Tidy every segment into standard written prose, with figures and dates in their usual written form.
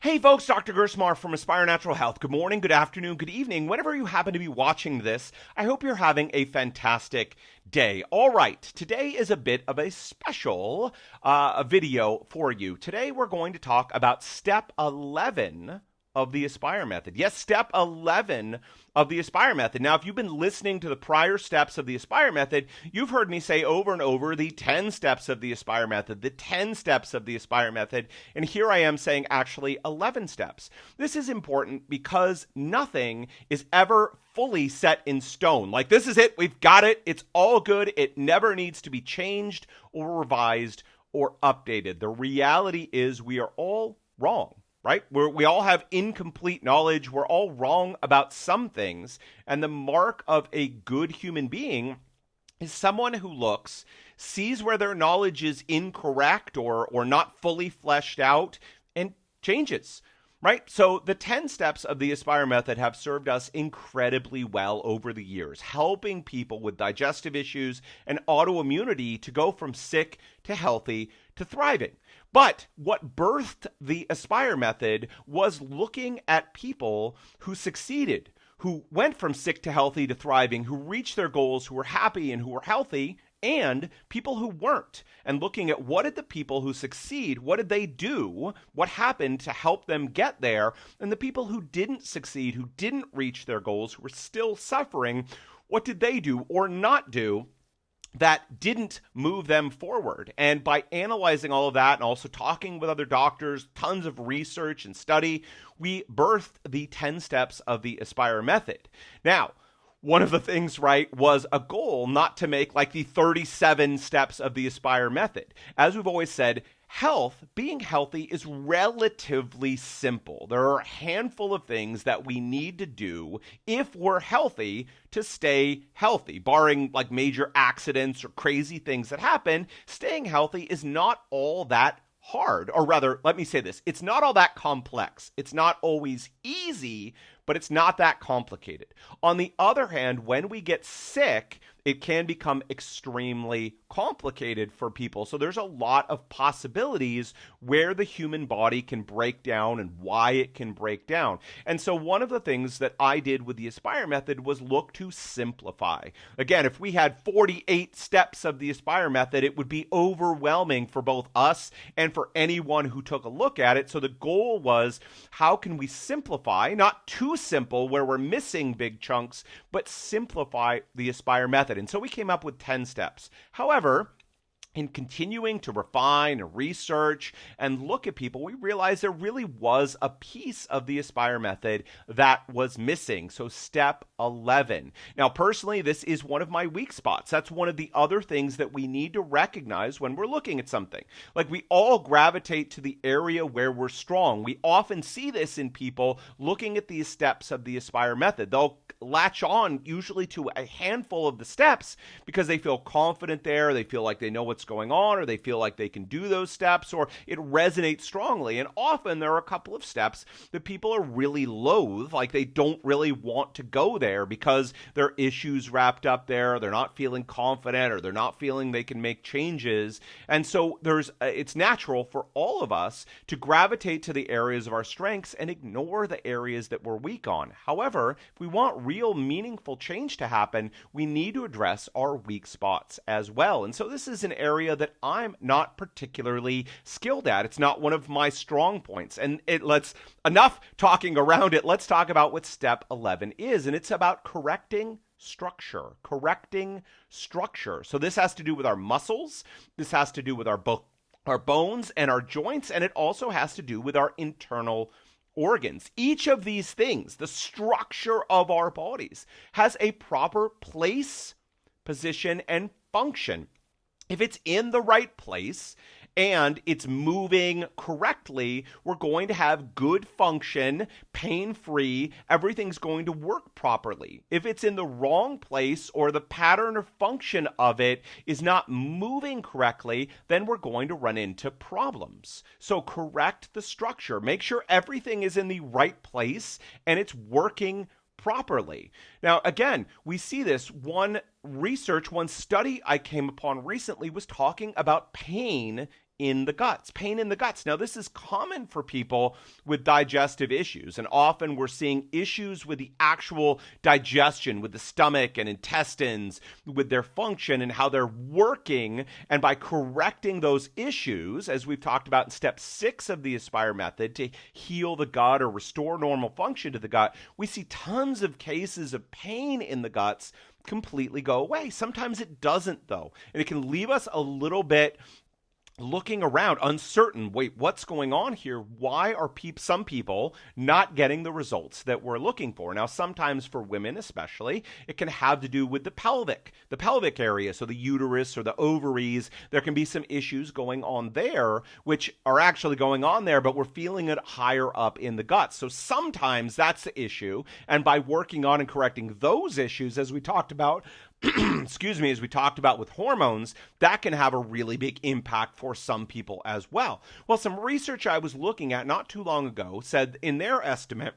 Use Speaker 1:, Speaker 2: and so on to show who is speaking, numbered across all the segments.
Speaker 1: Hey folks, Dr. Gerstmar from Aspire Natural Health. Good morning, good afternoon, good evening, whenever you happen to be watching this. I hope you're having a fantastic day. All right, today is a bit of a special video for you. Today we're going to talk about step 11 of the Aspire method. Yes, step 11 of the Aspire method. Now, if you've been listening to the prior steps of the Aspire method, you've heard me say over and over the 10 steps of the Aspire method, the 10 steps of the Aspire method, and here I am saying actually 11 steps. This is important because nothing is ever fully set in stone. Like, this is it, we've got it, it's all good, it never needs to be changed or revised or updated. The reality is we are all wrong. Right? We all have incomplete knowledge. We're all wrong about some things. And the mark of a good human being is someone who looks, sees where their knowledge is incorrect or not fully fleshed out, and changes. Right? So the 10 steps of the Aspire method have served us incredibly well over the years, helping people with digestive issues and autoimmunity to go from sick to healthy to thriving. But what birthed the Aspire method was looking at people who succeeded, who went from sick to healthy to thriving, who reached their goals, who were happy and who were healthy, and people who weren't, and looking at what did the people who succeed, what did they do, what happened to help them get there, and the people who didn't succeed, who didn't reach their goals, who were still suffering, what did they do or not do that didn't move them forward? And by analyzing all of that and also talking with other doctors, tons of research and study, we birthed the 10 steps of the Aspire method. Now, one of the things, right, was a goal not to make like the 37 steps of the Aspire method. As we've always said, being healthy is relatively simple. There are a handful of things that we need to do if we're healthy to stay healthy. Barring like major accidents or crazy things that happen, staying healthy is not all that hard. Or rather, let me say this, it's not all that complex. It's not always easy, but it's not that complicated. On the other hand, when we get sick, it can become extremely complicated for people. So there's a lot of possibilities where the human body can break down and why it can break down. And so one of the things that I did with the Aspire method was look to simplify. Again, if we had 48 steps of the Aspire method, it would be overwhelming for both us and for anyone who took a look at it. So the goal was, how can we simplify, not too simple where we're missing big chunks, but simplify the Aspire method. And so we came up with 10 steps. However, in continuing to refine and research and look at people, we realized there really was a piece of the Aspire method that was missing. So step 11. Now, personally, this is one of my weak spots. That's one of the other things that we need to recognize when we're looking at something. Like, we all gravitate to the area where we're strong. We often see this in people looking at these steps of the Aspire method. They'll latch on usually to a handful of the steps because they feel confident there, they feel like they know what's going on, or they feel like they can do those steps, or it resonates strongly. And often there are a couple of steps that people are really loath, like they don't really want to go there because there are issues wrapped up there, they're not feeling confident, or they're not feeling they can make changes. And so it's natural for all of us to gravitate to the areas of our strengths and ignore the areas that we're weak on. However, if we want real meaningful change to happen, we need to address our weak spots as well. And so this is an area that I'm not particularly skilled at. It's not one of my strong points. And enough talking around it. Let's talk about what step 11 is. And it's about correcting structure. So this has to do with our muscles. This has to do with our bones and our joints. And it also has to do with our internal organs. Each of these things, the structure of our bodies, has a proper place, position, and function. If it's in the right place and it's moving correctly, we're going to have good function, pain-free, everything's going to work properly. If it's in the wrong place or the pattern or function of it is not moving correctly, then we're going to run into problems. So correct the structure. Make sure everything is in the right place and it's working properly. Now, again, we see this. One study I came upon recently was talking about pain in the guts. Pain in the guts. Now, this is common for people with digestive issues, and often we're seeing issues with the actual digestion, with the stomach and intestines, with their function and how they're working. And by correcting those issues, as we've talked about in step 6 of the Aspire method, to heal the gut or restore normal function to the gut, we see tons of cases of pain in the guts completely go away. Sometimes it doesn't, though, and it can leave us a little bit looking around, uncertain. Wait, what's going on here? Why are some people not getting the results that we're looking for? Now, sometimes for women especially, it can have to do with the pelvic area, so the uterus or the ovaries. There can be some issues going on there, which are actually going on there, but we're feeling it higher up in the gut. So sometimes that's the issue, and by working on and correcting those issues, as we talked about, as we talked about with hormones, that can have a really big impact for some people as well. Well, some research I was looking at not too long ago said in their estimate,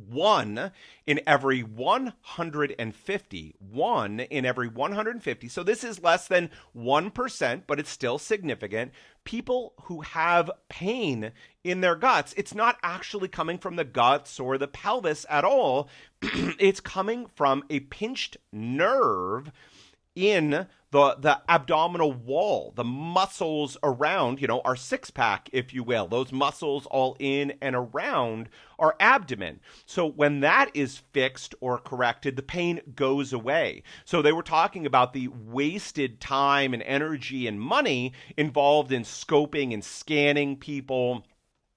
Speaker 1: 1 in every 150, so this is less than 1%, but it's still significant, people who have pain in their guts, it's not actually coming from the guts or the pelvis at all. It's coming from a pinched nerve in the abdominal wall, the muscles around, our six-pack, if you will, those muscles all in and around our abdomen. So when that is fixed or corrected, the pain goes away. So they were talking about the wasted time and energy and money involved in scoping and scanning people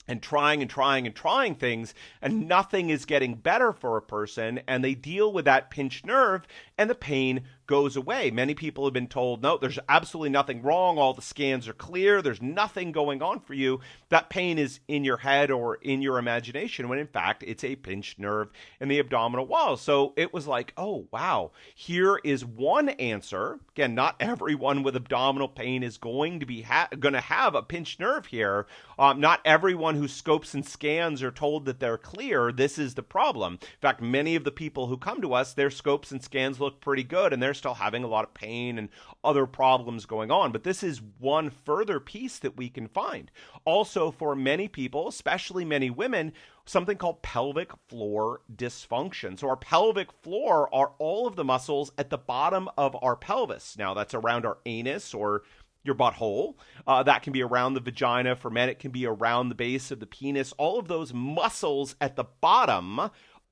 Speaker 1: and trying things, and nothing is getting better for a person, and they deal with that pinched nerve, and the pain goes away. Many people have been told, no, there's absolutely nothing wrong. All the scans are clear. There's nothing going on for you. That pain is in your head or in your imagination, when in fact it's a pinched nerve in the abdominal wall. So it was like, oh, wow, here is one answer. Again, not everyone with abdominal pain is going to be going to have a pinched nerve here. Not everyone who scopes and scans are told that they're clear. This is the problem. In fact, many of the people who come to us, their scopes and scans look pretty good, and they're still having a lot of pain and other problems going on. But this is one further piece that we can find. Also, for many people, especially many women, something called pelvic floor dysfunction. So our pelvic floor are all of the muscles at the bottom of our pelvis. Now, that's around our anus or your butthole. That can be around the vagina. For men, it can be around the base of the penis. All of those muscles at the bottom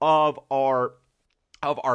Speaker 1: of our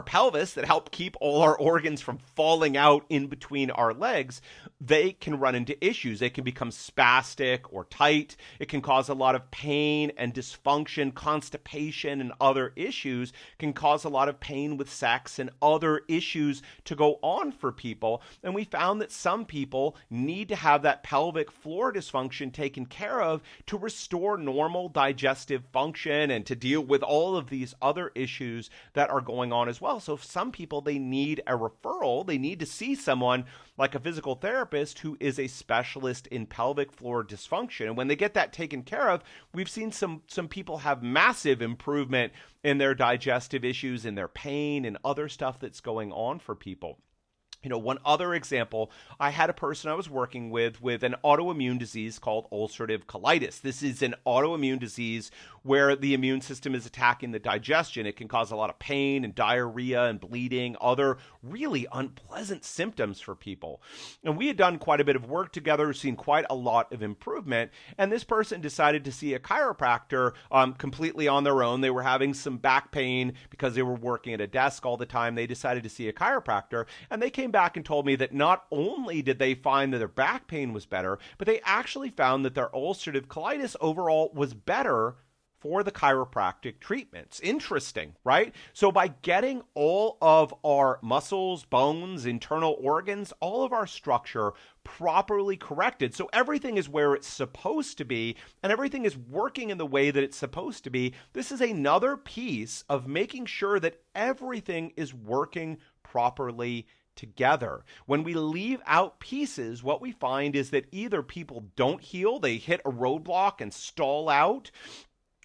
Speaker 1: pelvis that help keep all our organs from falling out in between our legs, they can run into issues. They can become spastic or tight. It can cause a lot of pain and dysfunction. Constipation and other issues can cause a lot of pain with sex and other issues to go on for people. And we found that some people need to have that pelvic floor dysfunction taken care of to restore normal digestive function and to deal with all of these other issues that are going on as well. So some people, they need a referral. They need to see someone like a physical therapist who is a specialist in pelvic floor dysfunction. And when they get that taken care of, we've seen some people have massive improvement in their digestive issues, in their pain, and other stuff that's going on for people. One other example, I had a person I was working with an autoimmune disease called ulcerative colitis. This is an autoimmune disease where the immune system is attacking the digestion. It can cause a lot of pain and diarrhea and bleeding, other really unpleasant symptoms for people. And we had done quite a bit of work together, seen quite a lot of improvement. And this person decided to see a chiropractor completely on their own. They were having some back pain because they were working at a desk all the time. They decided to see a chiropractor, and they came back and told me that not only did they find that their back pain was better, but they actually found that their ulcerative colitis overall was better for the chiropractic treatments. Interesting, right? So by getting all of our muscles, bones, internal organs, all of our structure properly corrected, so everything is where it's supposed to be and everything is working in the way that it's supposed to be, this is another piece of making sure that everything is working properly together. When we leave out pieces, what we find is that either people don't heal, they hit a roadblock and stall out,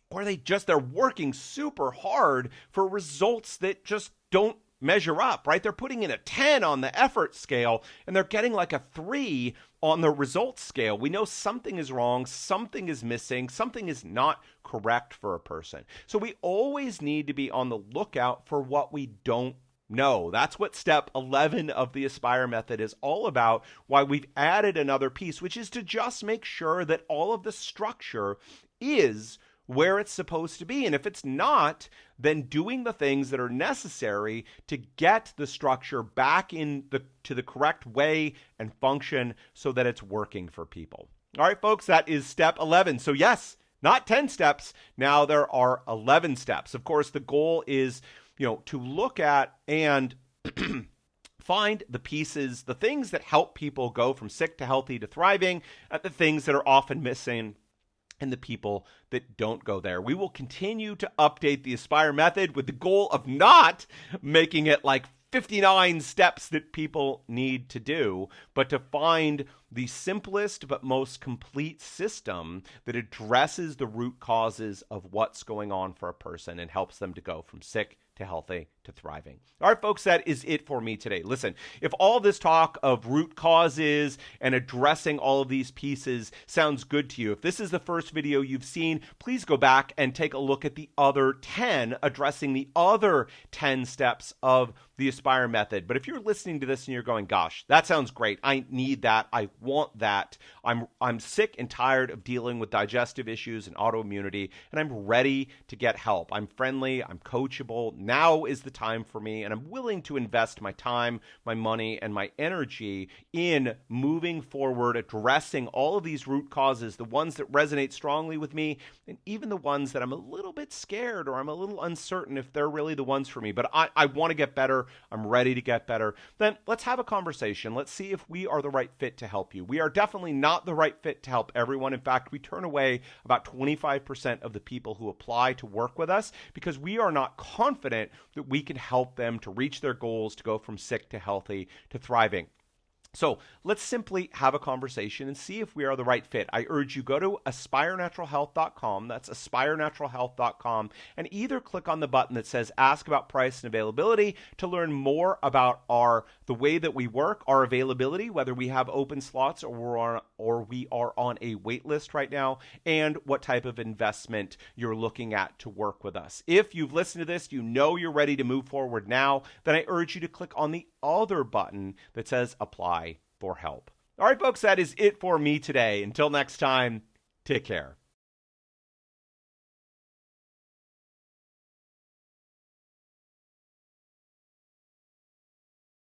Speaker 1: or they're working super hard for results that just don't measure up, right? They're putting in a 10 on the effort scale and they're getting like a 3 on the results scale. We know something is wrong, something is missing, something is not correct for a person. So we always need to be on the lookout for what we don't know. That's what step 11 of the Aspire method is all about, why we've added another piece, which is to just make sure that all of the structure is where it's supposed to be. And if it's not, then doing the things that are necessary to get the structure back to the correct way and function so that it's working for people. All right, folks, that is step 11. So yes, not 10 steps. Now there are 11 steps. Of course, the goal is, to look at and find the pieces, the things that help people go from sick to healthy to thriving, the things that are often missing, and the people that don't go there. We will continue to update the Aspire method with the goal of not making it like 59 steps that people need to do, but to find the simplest but most complete system that addresses the root causes of what's going on for a person and helps them to go from sick to healthy to thriving. All right, folks, that is it for me today. Listen, if all this talk of root causes and addressing all of these pieces sounds good to you, if this is the first video you've seen, please go back and take a look at the other 10, addressing the other 10 steps of the Aspire method. But if you're listening to this and you're going, gosh, that sounds great, I need that, I want that, I'm sick and tired of dealing with digestive issues and autoimmunity, and I'm ready to get help. I'm friendly, I'm coachable. Now is the time for me, and I'm willing to invest my time, my money, and my energy in moving forward, addressing all of these root causes, the ones that resonate strongly with me, and even the ones that I'm a little bit scared or I'm a little uncertain if they're really the ones for me. But I want to get better. I'm ready to get better. Then let's have a conversation. Let's see if we are the right fit to help you. We are definitely not the right fit to help everyone. In fact, we turn away about 25% of the people who apply to work with us because we are not confident that we can help them to reach their goals, to go from sick to healthy to thriving. So let's simply have a conversation and see if we are the right fit. I urge you, go to aspirenaturalhealth.com. That's aspirenaturalhealth.com, and either click on the button that says ask about price and availability to learn more about the way that we work, our availability, whether we have open slots or we are on a wait list right now, and what type of investment you're looking at to work with us. If you've listened to this, you're ready to move forward now, then I urge you to click on the other button that says apply for help. All right, folks, that is it for me today. Until next time, take care.